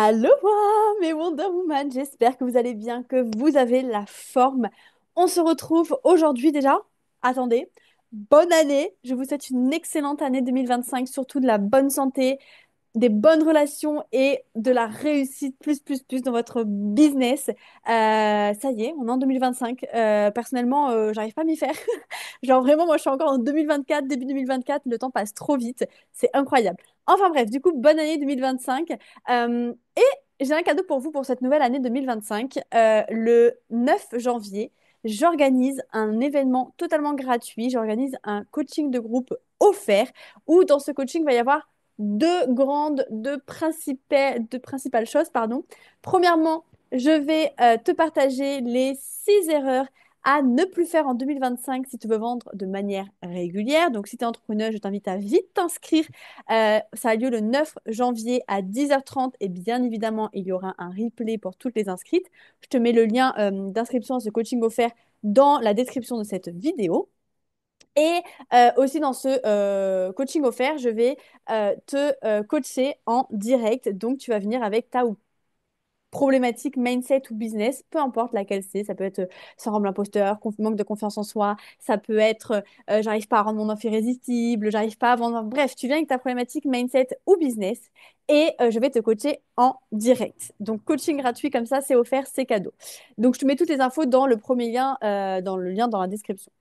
Aloha, mes Wonder Woman, j'espère que vous allez bien, que vous avez la forme. On se retrouve aujourd'hui déjà. Attendez, bonne année. Je vous souhaite une excellente année 2025, surtout de la bonne santé, des bonnes relations et de la réussite plus dans votre business. Ça y est, on est en 2025. Personnellement, j'arrive pas à m'y faire. Genre vraiment, moi je suis encore en 2024, début 2024, le temps passe trop vite, c'est incroyable. Enfin bref, du coup, bonne année 2025. Et j'ai un cadeau pour vous pour cette nouvelle année 2025. Le 9 janvier, j'organise un événement totalement gratuit. J'organise un coaching de groupe offert où dans ce coaching, il va y avoir deux principales choses, pardon. Premièrement, je vais te partager les 6 erreurs à ne plus faire en 2025 si tu veux vendre de manière régulière. Donc, si tu es entrepreneur, je t'invite à vite t'inscrire. Ça a lieu le 9 janvier à 10h30 et bien évidemment, il y aura un replay pour toutes les inscrites. Je te mets le lien d'inscription à ce coaching offert dans la description de cette vidéo. Et aussi dans ce coaching offert, je vais te coacher en direct. Donc, tu vas venir avec ta ou problématique mindset ou business, peu importe laquelle c'est. Ça peut être syndrome l'imposteur, manque de confiance en soi. Ça peut être j'arrive pas à rendre mon offre irrésistible, j'arrive pas à vendre. Bref, tu viens avec ta problématique mindset ou business et je vais te coacher en direct. Donc, coaching gratuit comme ça, c'est offert, c'est cadeau. Donc, je te mets toutes les infos dans le premier lien, dans le lien dans la description.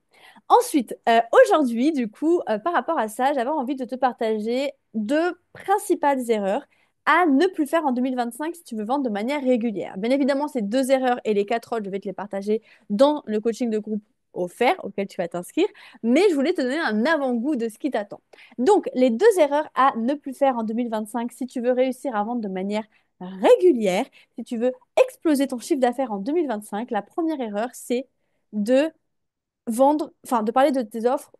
Ensuite, aujourd'hui, du coup, par rapport à ça, j'avais envie de te partager deux principales erreurs à ne plus faire en 2025 si tu veux vendre de manière régulière. Bien évidemment, ces deux erreurs et les quatre autres, je vais te les partager dans le coaching de groupe offert auquel tu vas t'inscrire, mais je voulais te donner un avant-goût de ce qui t'attend. Donc, les deux erreurs à ne plus faire en 2025 si tu veux réussir à vendre de manière régulière, si tu veux exploser ton chiffre d'affaires en 2025, la première erreur, c'est de de parler de tes offres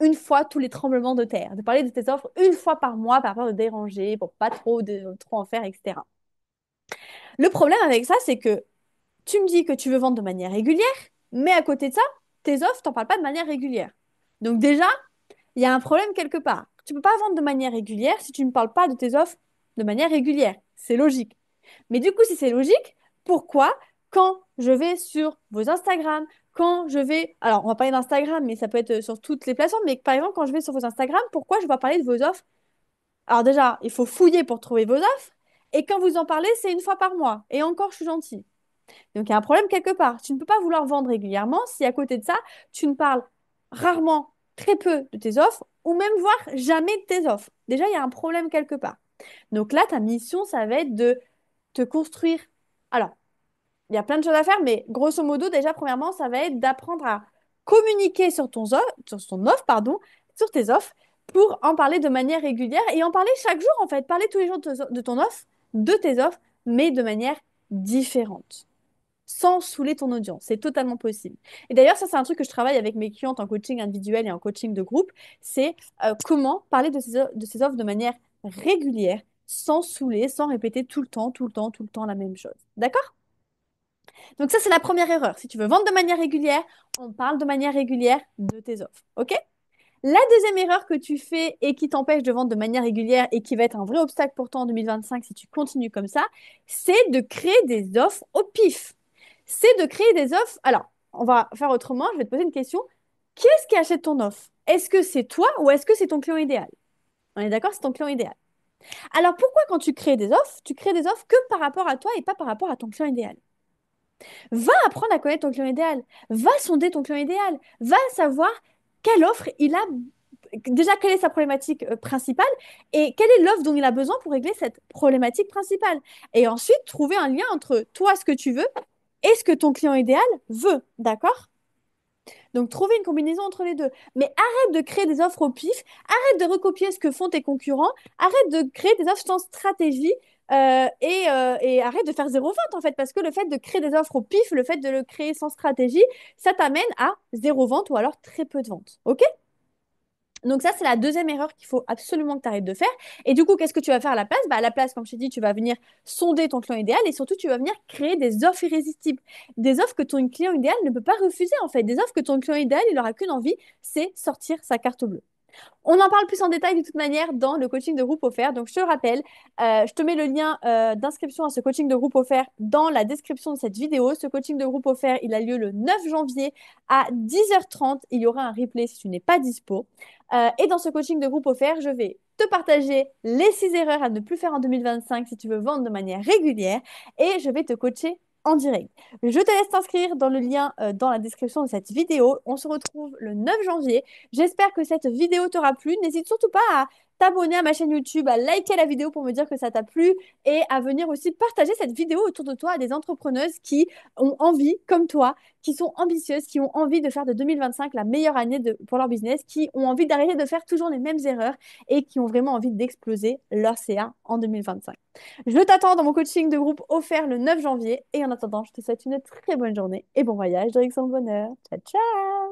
une fois tous les tremblements de terre, de parler de tes offres une fois par mois par peur de déranger, pour pas trop en faire, etc. Le problème avec ça, c'est que tu me dis que tu veux vendre de manière régulière, mais à côté de ça, tes offres, t'en parles pas de manière régulière. Donc déjà, il y a un problème quelque part. Tu peux pas vendre de manière régulière si tu ne parles pas de tes offres de manière régulière. C'est logique. Mais du coup, si c'est logique, pourquoi, quand je vais sur vos Instagram, quand je vais, alors on va parler d'Instagram, mais ça peut être sur toutes les plateformes, mais par exemple, quand je vais sur vos Instagram, pourquoi je vais parler de vos offres? Alors déjà, il faut fouiller pour trouver vos offres, et quand vous en parlez, c'est une fois par mois. Et encore, je suis gentille. Donc il y a un problème quelque part. Tu ne peux pas vouloir vendre régulièrement si à côté de ça, tu ne parles rarement, très peu de tes offres, ou même voire jamais de tes offres. Déjà, il y a un problème quelque part. Donc là, ta mission, ça va être de te construire. Alors, il y a plein de choses à faire, mais grosso modo, déjà, premièrement, ça va être d'apprendre à communiquer sur ton offre, pardon, sur tes offres, pour en parler de manière régulière et en parler chaque jour, en fait. Parler tous les jours de ton offre, de tes offres, mais de manière différente sans saouler ton audience. C'est totalement possible. Et d'ailleurs, ça, c'est un truc que je travaille avec mes clientes en coaching individuel et en coaching de groupe. C'est comment parler de ces offres de manière régulière, sans saouler, sans répéter tout le temps la même chose. D'accord? Donc ça, c'est la première erreur. Si tu veux vendre de manière régulière, on parle de manière régulière de tes offres. OK? La deuxième erreur que tu fais et qui t'empêche de vendre de manière régulière et qui va être un vrai obstacle pour toi en 2025 si tu continues comme ça, c'est de créer des offres au pif. C'est de créer des offres. Alors, on va faire autrement. Je vais te poser une question. Qui est-ce qui achète ton offre? Est-ce que c'est toi ou est-ce que c'est ton client idéal? On est d'accord, c'est ton client idéal. Alors, pourquoi quand tu crées des offres, tu crées des offres que par rapport à toi et pas par rapport à ton client idéal? Va apprendre à connaître ton client idéal. Va sonder ton client idéal. Va savoir quelle offre il a. Déjà, quelle est sa problématique principale et quelle est l'offre dont il a besoin pour régler cette problématique principale. Et ensuite, trouver un lien entre toi, ce que tu veux, et ce que ton client idéal veut. D'accord? Donc, trouver une combinaison entre les deux. Mais arrête de créer des offres au pif, arrête de recopier ce que font tes concurrents, arrête de créer des offres sans stratégie et arrête de faire zéro vente en fait. Parce que le fait de créer des offres au pif, le fait de le créer sans stratégie, ça t'amène à zéro vente ou alors très peu de ventes. OK? Donc ça, c'est la deuxième erreur qu'il faut absolument que tu arrêtes de faire. Et du coup, qu'est-ce que tu vas faire à la place? Bah, à la place, comme je t'ai dit, tu vas venir sonder ton client idéal et surtout, tu vas venir créer des offres irrésistibles. Des offres que ton client idéal ne peut pas refuser, en fait. Des offres que ton client idéal, il n'aura qu'une envie, c'est sortir sa carte bleue. On en parle plus en détail de toute manière dans le coaching de groupe offert. Donc, je te le rappelle, je te mets le lien d'inscription à ce coaching de groupe offert dans la description de cette vidéo. Ce coaching de groupe offert, il a lieu le 9 janvier à 10h30. Il y aura un replay si tu n'es pas dispo. Et dans ce coaching de groupe offert, je vais te partager les 6 erreurs à ne plus faire en 2025 si tu veux vendre de manière régulière et je vais te coacher en direct. Je te laisse t'inscrire dans le lien dans la description de cette vidéo. On se retrouve le 9 janvier. J'espère que cette vidéo t'aura plu. N'hésite surtout pas à t'abonner à ma chaîne YouTube, à liker la vidéo pour me dire que ça t'a plu et à venir aussi partager cette vidéo autour de toi à des entrepreneuses qui ont envie, comme toi, qui sont ambitieuses, qui ont envie de faire de 2025 la meilleure année pour leur business, qui ont envie d'arrêter de faire toujours les mêmes erreurs et qui ont vraiment envie d'exploser leur CA en 2025. Je t'attends dans mon coaching de groupe offert le 9 janvier et en attendant, je te souhaite une très bonne journée et bon voyage direction le bonheur. Ciao, ciao!